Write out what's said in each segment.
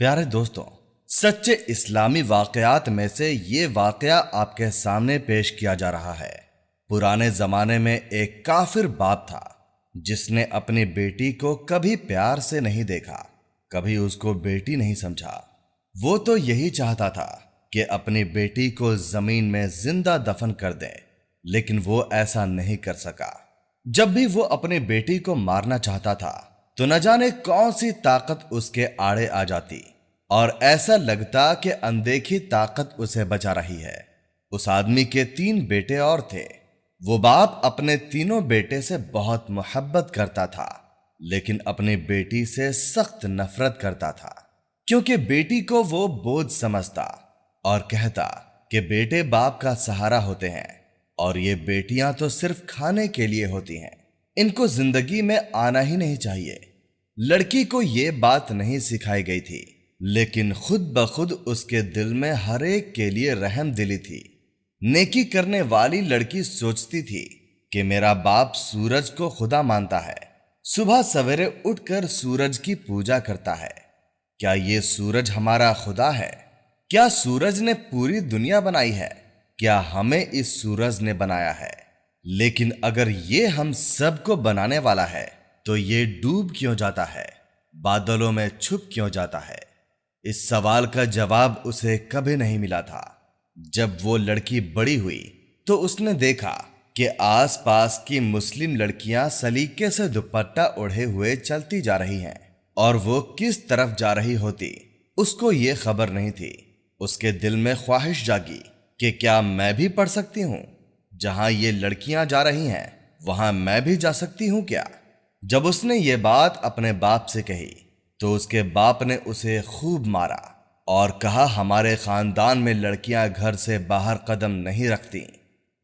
प्यारे दोस्तों, सच्चे इस्लामी वाकयात में से ये वाकया आपके सामने पेश किया जा रहा है। पुराने जमाने में एक काफिर बाप था जिसने अपनी बेटी को कभी प्यार से नहीं देखा, कभी उसको बेटी नहीं समझा। वो तो यही चाहता था कि अपनी बेटी को जमीन में जिंदा दफन कर दे, लेकिन वो ऐसा नहीं कर सका। जब भी वो अपनी बेटी को मारना चाहता था तो न जाने कौन सी ताकत उसके आड़े आ जाती और ऐसा लगता कि अनदेखी ताकत उसे बचा रही है। उस आदमी के 3 बेटे और थे। वो बाप अपने तीनों बेटे से बहुत मोहब्बत करता था, लेकिन अपनी बेटी से सख्त नफरत करता था, क्योंकि बेटी को वो बोझ समझता और कहता कि बेटे बाप का सहारा होते हैं और ये बेटियां तो सिर्फ खाने के लिए होती हैं, इनको जिंदगी में आना ही नहीं चाहिए। लड़की को ये बात नहीं सिखाई गई थी, लेकिन खुद ब खुद उसके दिल में हर एक के लिए रहम दिली थी। नेकी करने वाली लड़की सोचती थी कि मेरा बाप सूरज को खुदा मानता है, सुबह सवेरे उठकर सूरज की पूजा करता है। क्या ये सूरज हमारा खुदा है? क्या सूरज ने पूरी दुनिया बनाई है? क्या हमें इस सूरज ने बनाया है? लेकिन अगर ये हम सबको बनाने वाला है तो ये डूब क्यों जाता है, बादलों में छुप क्यों जाता है? इस सवाल का जवाब उसे कभी नहीं मिला था। जब वो लड़की बड़ी हुई तो उसने देखा कि आसपास की मुस्लिम लड़कियां सलीके से दुपट्टा ओढ़े हुए चलती जा रही हैं और वो किस तरफ जा रही होती उसको ये खबर नहीं थी। उसके दिल में ख्वाहिश जागी कि क्या मैं भी पढ़ सकती हूँ? जहां ये लड़कियां जा रही हैं वहां मैं भी जा सकती हूँ क्या? जब उसने ये बात अपने बाप से कही तो उसके बाप ने उसे खूब मारा और कहा, हमारे खानदान में लड़कियां घर से बाहर कदम नहीं रखती,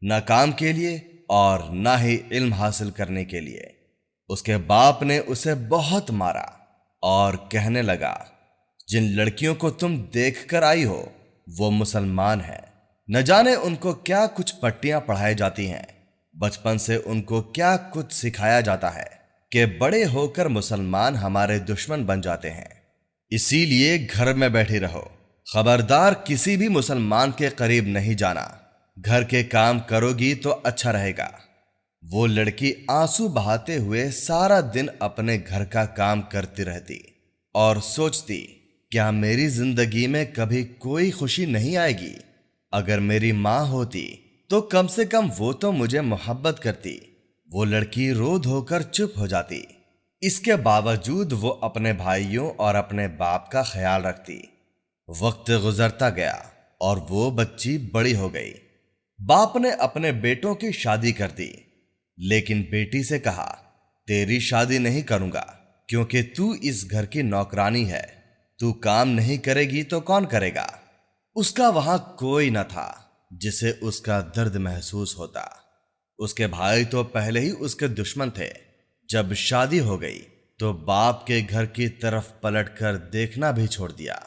न काम के लिए और न ही इल्म हासिल करने के लिए। उसके बाप ने उसे बहुत मारा और कहने लगा, जिन लड़कियों को तुम देख कर आई हो वो मुसलमान हैं। न जाने उनको क्या कुछ पट्टियां पढ़ाई जाती हैं, बचपन से उनको क्या कुछ सिखाया जाता है कि बड़े होकर मुसलमान हमारे दुश्मन बन जाते हैं। इसीलिए घर में बैठी रहो, खबरदार किसी भी मुसलमान के करीब नहीं जाना। घर के काम करोगी तो अच्छा रहेगा। वो लड़की आंसू बहाते हुए सारा दिन अपने घर का काम करती रहती और सोचती, क्या मेरी जिंदगी में कभी कोई खुशी नहीं आएगी? अगर मेरी माँ होती तो कम से कम वो तो मुझे मोहब्बत करती। वो लड़की रो धोकर चुप हो जाती। इसके बावजूद वो अपने भाइयों और अपने बाप का ख्याल रखती। वक्त गुजरता गया और वो बच्ची बड़ी हो गई। बाप ने अपने बेटों की शादी कर दी, लेकिन बेटी से कहा, तेरी शादी नहीं करूंगा क्योंकि तू इस घर की नौकरानी है। तू काम नहीं करेगी तो कौन करेगा? उसका वहां कोई न था जिसे उसका दर्द महसूस होता। उसके भाई तो पहले ही उसके दुश्मन थे। जब शादी हो गई तो बाप के घर की तरफ पलटकर देखना भी छोड़ दिया।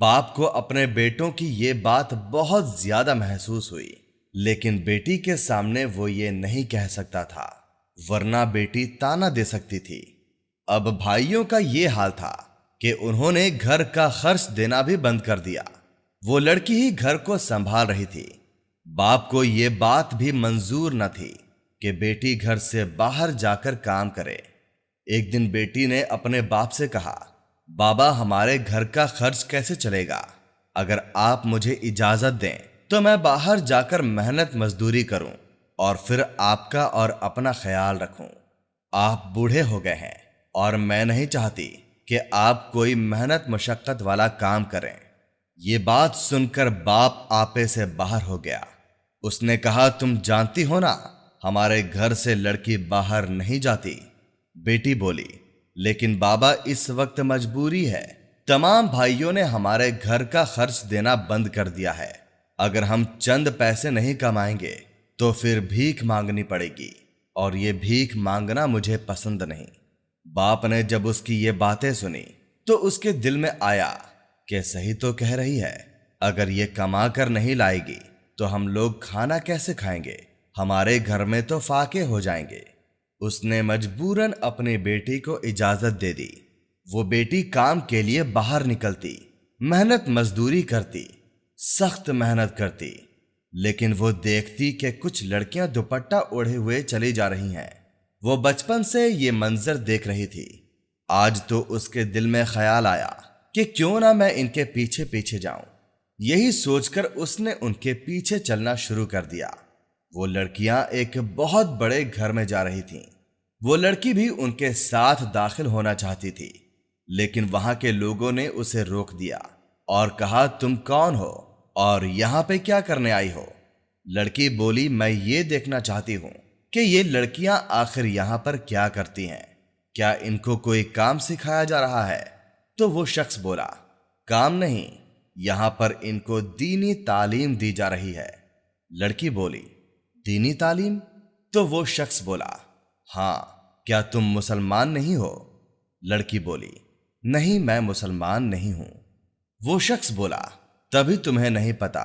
बाप को अपने बेटों की ये बात बहुत ज्यादा महसूस हुई, लेकिन बेटी के सामने वो ये नहीं कह सकता था, वरना बेटी ताना दे सकती थी। अब भाइयों का ये हाल था कि उन्होंने घर का खर्च देना भी बंद कर दिया। वो लड़की ही घर को संभाल रही थी। बाप को ये बात भी मंजूर न थी कि बेटी घर से बाहर जाकर काम करे। एक दिन बेटी ने अपने बाप से कहा, बाबा हमारे घर का खर्च कैसे चलेगा? अगर आप मुझे इजाजत दें तो मैं बाहर जाकर मेहनत मजदूरी करूं और फिर आपका और अपना ख्याल रखूं। आप बूढ़े हो गए हैं और मैं नहीं चाहती कि आप कोई मेहनत मशक्कत वाला काम करें। ये बात सुनकर बाप आपे से बाहर हो गया। उसने कहा, तुम जानती हो ना, हमारे घर से लड़की बाहर नहीं जाती। बेटी बोली, लेकिन बाबा इस वक्त मजबूरी है। तमाम भाइयों ने हमारे घर का खर्च देना बंद कर दिया है। अगर हम चंद पैसे नहीं कमाएंगे तो फिर भीख मांगनी पड़ेगी और ये भीख मांगना मुझे पसंद नहीं। बाप ने जब उसकी ये बातें सुनी तो उसके दिल में आया कि सही तो कह रही है। अगर ये कमा कर नहीं लाएगी तो हम लोग खाना कैसे खाएंगे? हमारे घर में तो फाके हो जाएंगे। उसने मजबूरन अपनी बेटी को इजाजत दे दी। وہ बेटी काम के लिए बाहर निकलती, मेहनत मजदूरी करती, सख्त मेहनत करती, लेकिन वो देखती कि कुछ लड़कियां दुपट्टा ओढ़े हुए चली जा रही हैं। वो बचपन से ये मंजर देख रही थी। आज तो उसके दिल में ख्याल आया कि क्यों ना मैं इनके पीछे पीछे जाऊं। यही सोचकर उसने उनके पीछे चलना शुरू कर दिया। वो लड़कियां एक बहुत बड़े घर में जा रही थीं। वो लड़की भी उनके साथ दाखिल होना चाहती थी, लेकिन वहां के लोगों ने उसे रोक दिया और कहा, तुम कौन हो और यहां पे क्या करने आई हो? लड़की बोली, मैं ये देखना चाहती हूं कि ये लड़कियां आखिर यहां पर क्या करती हैं। क्या इनको कोई काम सिखाया जा रहा है? तो वो शख्स बोला, काम नहीं, यहां पर इनको दीनी तालीम दी जा रही है। लड़की बोली, दीनी तालीम? तो वो शख्स बोला, हां, क्या तुम मुसलमान नहीं हो? लड़की बोली, नहीं, मैं मुसलमान नहीं हूं। वो शख्स बोला, तभी तुम्हें नहीं पता,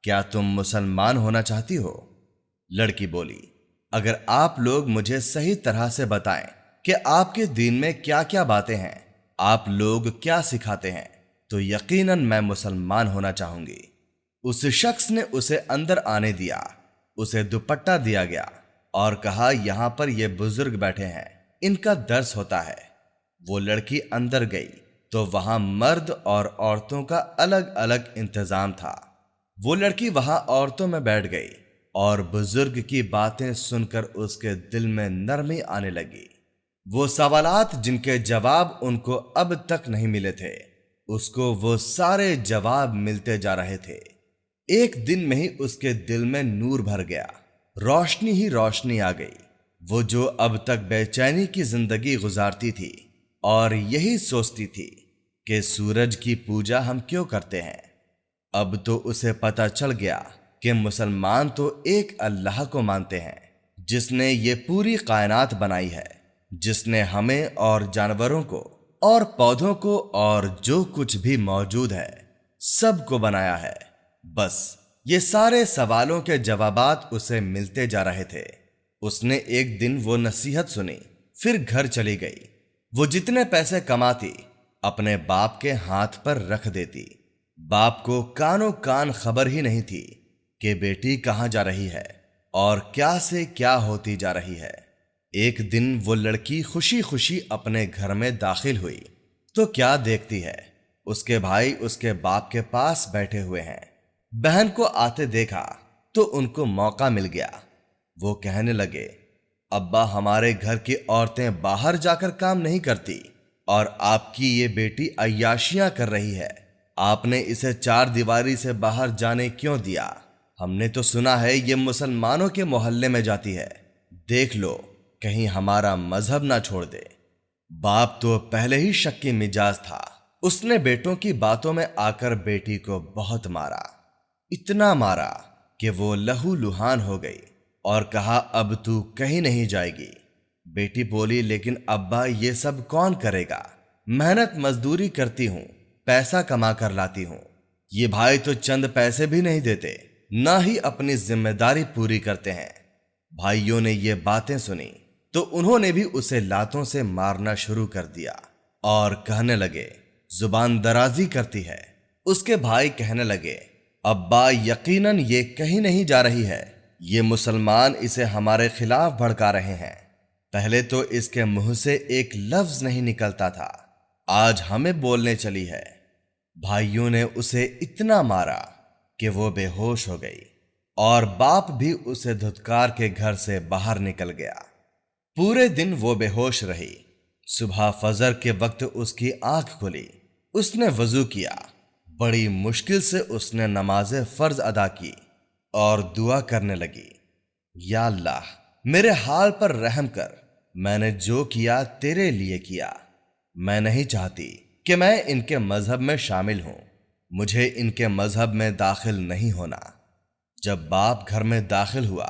क्या तुम मुसलमान होना चाहती हो? लड़की बोली, अगर आप लोग मुझे सही तरह से बताएं कि आपके दीन में क्या क्या बातें हैं, आप लोग क्या सिखाते हैं, तो यकीनन मैं मुसलमान होना चाहूंगी। उस शख्स ने उसे अंदर आने दिया। उसे दुपट्टा दिया गया और कहा, यहां पर ये बुजुर्ग बैठे हैं, इनका दर्स होता है। वो लड़की अंदर गई तो वहां मर्द और औरतों का अलग अलग इंतजाम था। वो लड़की वहां औरतों में बैठ गई और बुजुर्ग की बातें सुनकर उसके दिल में नरमी आने लगी। वो सवालात जिनके जवाब उनको अब तक नहीं मिले थे, उसको वो सारे जवाब मिलते जा रहे थे। एक दिन में ही उसके दिल में नूर भर गया, रोशनी ही रोशनी आ गई। वो जो अब तक बेचैनी की जिंदगी गुजारती थी और यही सोचती थी कि सूरज की पूजा हम क्यों करते हैं, अब तो उसे पता चल गया कि मुसलमान तो एक अल्लाह को मानते हैं, जिसने ये पूरी कायनात बनाई है, जिसने हमें और जानवरों को और पौधों को और जो कुछ भी मौजूद है सब को बनाया है। बस ये सारे सवालों के जवाबात उसे मिलते जा रहे थे। उसने एक दिन वो नसीहत सुनी, फिर घर चली गई। वो जितने पैसे कमाती अपने बाप के हाथ पर रख देती। बाप को कानों कान खबर ही नहीं थी कि बेटी कहां जा रही है और क्या से क्या होती जा रही है। एक दिन वो लड़की खुशी खुशी अपने घर में दाखिल हुई तो क्या देखती है, उसके भाई उसके बाप के पास बैठे हुए हैं। बहन को आते देखा तो उनको मौका मिल गया। वो कहने लगे, अब्बा, हमारे घर की औरतें बाहर जाकर काम नहीं करती और आपकी ये बेटी अय्याशियां कर रही है। आपने इसे चार दीवारी से बाहर जाने क्यों दिया? हमने तो सुना है ये मुसलमानों के मोहल्ले में जाती है। देख लो, कहीं हमारा मजहब ना छोड़ दे। बाप तो पहले ही शक की मिजाज था। उसने बेटों की बातों में आकर बेटी को बहुत मारा, इतना मारा कि वो लहू लुहान हो गई और कहा, अब तू कहीं नहीं जाएगी। बेटी बोली, लेकिन अब्बा, ये सब कौन करेगा? मेहनत मजदूरी करती हूं, पैसा कमा कर लाती हूं। ये भाई तो चंद पैसे भी नहीं देते, ना ही अपनी जिम्मेदारी पूरी करते हैं। भाइयों ने ये बातें सुनी तो उन्होंने भी उसे लातों से मारना शुरू कर दिया और कहने लगे, जुबान दराजी करती है। उसके भाई कहने लगे, अब्बा, यकीनन ये कहीं नहीं जा रही है, ये मुसलमान इसे हमारे खिलाफ भड़का रहे हैं। पहले तो इसके मुंह से एक लफ्ज नहीं निकलता था, आज हमें बोलने चली है। भाइयों ने उसे इतना मारा कि वो बेहोश हो गई और बाप भी उसे धुतकार के घर से बाहर निकल गया। पूरे दिन वो बेहोश रही। सुबह फजर के वक्त उसकी आंख खुली। उसने वजू किया। बड़ी मुश्किल से उसने नमाज फर्ज अदा की और दुआ करने लगी, या अल्लाह, मेरे हाल पर रहम कर। मैंने जो किया तेरे लिए किया। मैं नहीं चाहती कि मैं इनके मजहब में शामिल हूं। मुझे इनके मजहब में दाखिल नहीं होना। जब बाप घर में दाखिल हुआ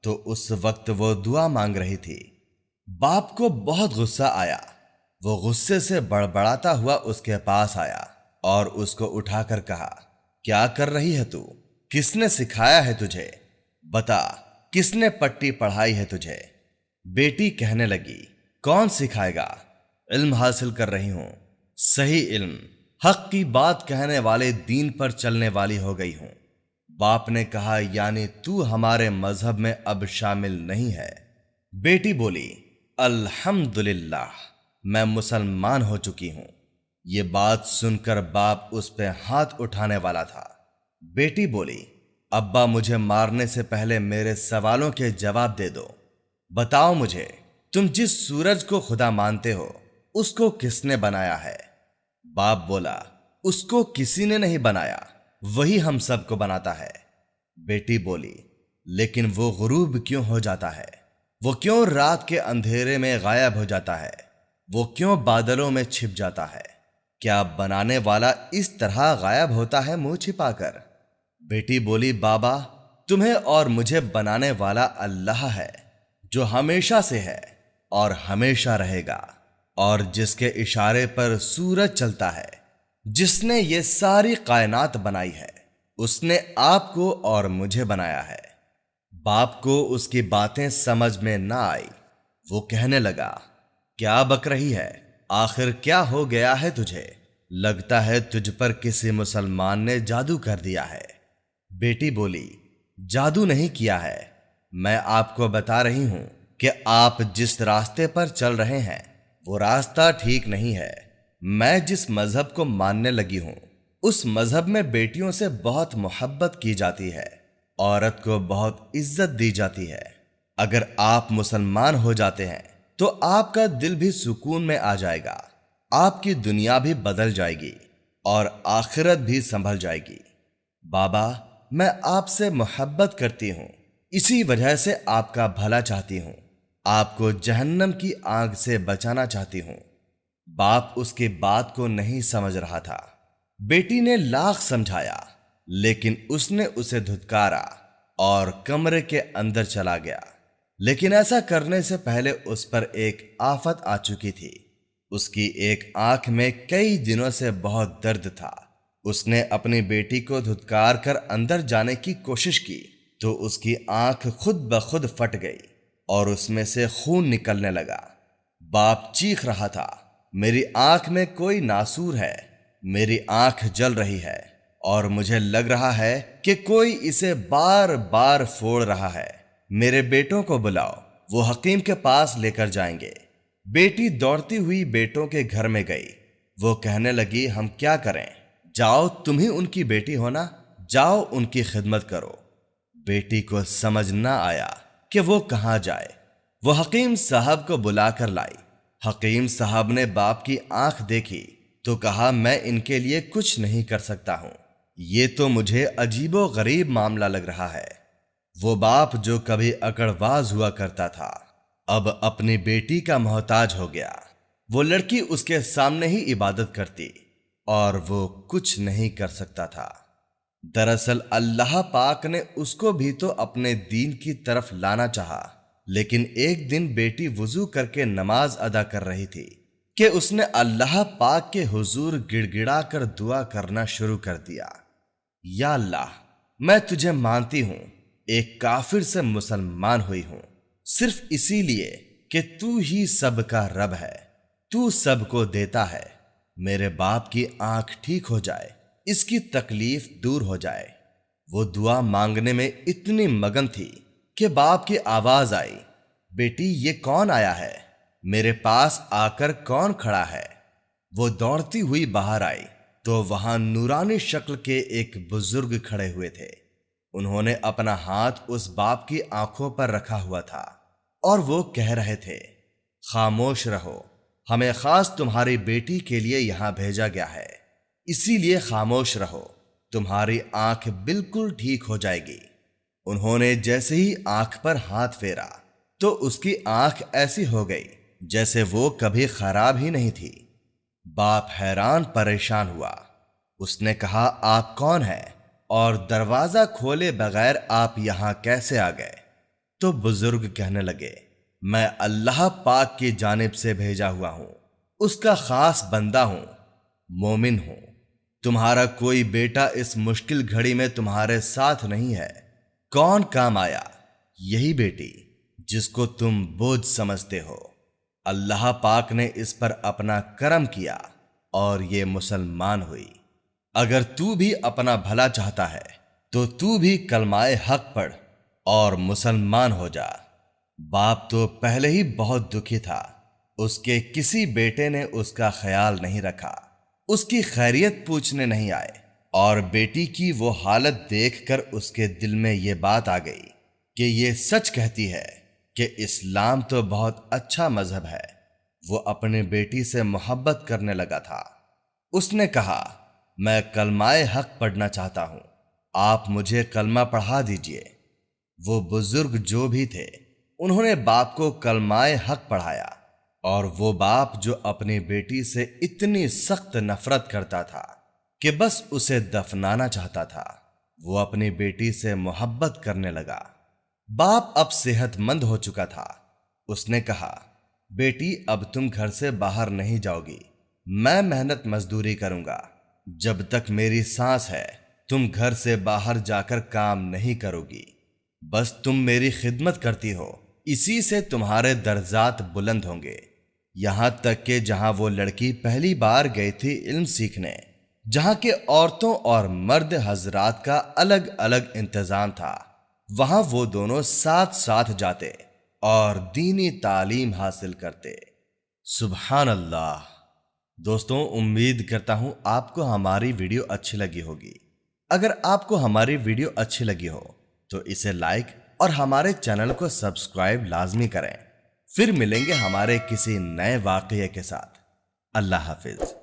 तो उस वक्त वो दुआ मांग रही थी। बाप को बहुत गुस्सा आया। वो गुस्से से बड़बड़ाता हुआ उसके पास आया और उसको उठाकर कहा, क्या कर रही है तू? किसने सिखाया है तुझे? बता, किसने पट्टी पढ़ाई है तुझे? बेटी कहने लगी, कौन सिखाएगा? علم حاصل کر رہی ہوں، صحیح علم، حق کی بات کہنے والے دین پر چلنے والی ہو گئی ہوں۔ باپ نے کہا یعنی تو ہمارے مذہب میں اب شامل نہیں ہے؟ بیٹی بولی الحمدللہ، میں مسلمان ہو چکی ہوں۔ یہ بات سن کر باپ اس پہ ہاتھ اٹھانے والا تھا۔ بیٹی بولی ابا مجھے مارنے سے پہلے میرے سوالوں کے جواب دے دو۔ بتاؤ مجھے، تم جس سورج کو خدا مانتے ہو اس کو کس نے بنایا ہے؟ باپ بولا اس کو کسی نے نہیں بنایا، وہی ہم سب کو بناتا ہے۔ بیٹی بولی لیکن وہ غروب کیوں ہو جاتا ہے؟ وہ کیوں رات کے اندھیرے میں غائب ہو جاتا ہے؟ وہ کیوں بادلوں میں چھپ جاتا ہے؟ کیا بنانے والا اس طرح غائب ہوتا ہے منہ چھپا کر؟ بیٹی بولی بابا، تمہیں اور مجھے بنانے والا اللہ ہے، جو ہمیشہ سے ہے اور ہمیشہ رہے گا، اور جس کے اشارے پر سورج چلتا ہے، جس نے یہ ساری کائنات بنائی ہے، اس نے آپ کو اور مجھے بنایا ہے۔ باپ کو اس کی باتیں سمجھ میں نہ آئی۔ وہ کہنے لگا کیا بک رہی ہے؟ آخر کیا ہو گیا ہے تجھے؟ لگتا ہے تجھ پر کسی مسلمان نے جادو کر دیا ہے۔ بیٹی بولی جادو نہیں کیا ہے، میں آپ کو بتا رہی ہوں کہ آپ جس راستے پر چل رہے ہیں وہ راستہ ٹھیک نہیں ہے۔ میں جس مذہب کو ماننے لگی ہوں اس مذہب میں بیٹیوں سے بہت محبت کی جاتی ہے، عورت کو بہت عزت دی جاتی ہے۔ اگر آپ مسلمان ہو جاتے ہیں تو آپ کا دل بھی سکون میں آ جائے گا، آپ کی دنیا بھی بدل جائے گی اور آخرت بھی سنبھل جائے گی۔ بابا، میں آپ سے محبت کرتی ہوں، اسی وجہ سے آپ کا بھلا چاہتی ہوں، آپ کو جہنم کی آگ سے بچانا چاہتی ہوں۔ باپ اس کی بات کو نہیں سمجھ رہا تھا۔ بیٹی نے لاکھ سمجھایا لیکن اس نے اسے دھتکارا اور کمرے کے اندر چلا گیا۔ لیکن ایسا کرنے سے پہلے اس پر ایک آفت آ چکی تھی۔ اس کی ایک آنکھ میں کئی دنوں سے بہت درد تھا۔ اس نے اپنی بیٹی کو دھتکار کر اندر جانے کی کوشش کی تو اس کی آنکھ خود بخود پھٹ گئی اور اس میں سے خون نکلنے لگا۔ باپ چیخ رہا تھا میری آنکھ میں کوئی ناسور ہے، میری آنکھ جل رہی ہے اور مجھے لگ رہا ہے کہ کوئی اسے بار بار پھوڑ رہا ہے۔ میرے بیٹوں کو بلاؤ، وہ حکیم کے پاس لے کر جائیں گے۔ بیٹی دوڑتی ہوئی بیٹوں کے گھر میں گئی۔ وہ کہنے لگی ہم کیا کریں؟ جاؤ، تم ہی ان کی بیٹی ہو نا، جاؤ ان کی خدمت کرو۔ بیٹی کو سمجھ نہ آیا کہ وہ کہاں جائے۔ وہ حکیم صاحب کو بلا کر لائی۔ حکیم صاحب نے باپ کی آنکھ دیکھی تو کہا میں ان کے لیے کچھ نہیں کر سکتا ہوں، یہ تو مجھے عجیب و غریب معاملہ لگ رہا ہے۔ وہ باپ جو کبھی اکڑواز ہوا کرتا تھا اب اپنی بیٹی کا محتاج ہو گیا۔ وہ لڑکی اس کے سامنے ہی عبادت کرتی اور وہ کچھ نہیں کر سکتا تھا۔ دراصل اللہ پاک نے اس کو بھی تو اپنے دین کی طرف لانا چاہا، لیکن ایک دن بیٹی وضو کر کے نماز ادا کر رہی تھی کہ اس نے اللہ پاک کے حضور گڑ گڑا کر دعا کرنا شروع کر دیا، یا اللہ، میں تجھے مانتی ہوں، ایک کافر سے مسلمان ہوئی ہوں، صرف اسی لیے کہ تو ہی سب کا رب ہے، تو سب کو دیتا ہے۔ میرے باپ کی آنکھ ٹھیک ہو جائے، اس کی تکلیف دور ہو جائے۔ وہ دعا مانگنے میں اتنی مگن تھی کہ باپ کی آواز آئی، بیٹی یہ کون آیا ہے؟ میرے پاس آ کر کون کھڑا ہے؟ وہ دوڑتی ہوئی باہر آئی تو وہاں نورانی شکل کے ایک بزرگ کھڑے ہوئے تھے۔ انہوں نے اپنا ہاتھ اس باپ کی آنکھوں پر رکھا ہوا تھا اور وہ کہہ رہے تھے خاموش رہو، ہمیں خاص تمہاری بیٹی کے لیے یہاں بھیجا گیا ہے، اسی لیے خاموش رہو، تمہاری آنکھ بالکل ٹھیک ہو جائے گی۔ انہوں نے جیسے ہی آنکھ پر ہاتھ پھیرا تو اس کی آنکھ ایسی ہو گئی جیسے وہ کبھی خراب ہی نہیں تھی۔ باپ حیران پریشان ہوا۔ اس نے کہا آپ کون ہیں اور دروازہ کھولے بغیر آپ یہاں کیسے آ گئے؟ تو بزرگ کہنے لگے میں اللہ پاک کی جانب سے بھیجا ہوا ہوں، اس کا خاص بندہ ہوں، مومن ہوں۔ تمہارا کوئی بیٹا اس مشکل گھڑی میں تمہارے ساتھ نہیں ہے، کون کام آیا؟ یہی بیٹی جس کو تم بوجھ سمجھتے ہو۔ اللہ پاک نے اس پر اپنا کرم کیا اور یہ مسلمان ہوئی۔ اگر تو بھی اپنا بھلا چاہتا ہے تو بھی کلمہ حق پڑھ اور مسلمان ہو جا۔ باپ تو پہلے ہی بہت دکھی تھا، اس کے کسی بیٹے نے اس کا خیال نہیں رکھا، اس کی خیریت پوچھنے نہیں آئے، اور بیٹی کی وہ حالت دیکھ کر اس کے دل میں یہ بات آ گئی کہ یہ سچ کہتی ہے کہ اسلام تو بہت اچھا مذہب ہے۔ وہ اپنے بیٹی سے محبت کرنے لگا تھا۔ اس نے کہا، میں کلمہ حق پڑھنا چاہتا ہوں، آپ مجھے کلمہ پڑھا دیجئے۔ وہ بزرگ جو بھی تھے انہوں نے باپ کو کلمہ حق پڑھایا، اور وہ باپ جو اپنی بیٹی سے اتنی سخت نفرت کرتا تھا کہ بس اسے دفنانا چاہتا تھا، وہ اپنی بیٹی سے محبت کرنے لگا۔ باپ اب صحت مند ہو چکا تھا۔ اس نے کہا، بیٹی اب تم گھر سے باہر نہیں جاؤ گی، میں محنت مزدوری کروں گا، جب تک میری سانس ہے تم گھر سے باہر جا کر کام نہیں کرو گی، بس تم میری خدمت کرتی ہو، اسی سے تمہارے درجات بلند ہوں گے۔ یہاں تک کہ جہاں وہ لڑکی پہلی بار گئی تھی علم سیکھنے، جہاں کے عورتوں اور مرد حضرات کا الگ الگ انتظام تھا، وہاں وہ دونوں ساتھ ساتھ جاتے اور دینی تعلیم حاصل کرتے۔ سبحان اللہ۔ دوستوں، امید کرتا ہوں آپ کو ہماری ویڈیو اچھی لگی ہوگی۔ اگر آپ کو ہماری ویڈیو اچھی لگی ہو تو اسے لائک اور ہمارے چینل کو سبسکرائب لازمی کریں۔ پھر ملیں گے ہمارے کسی نئے واقعے کے ساتھ۔ اللہ حافظ۔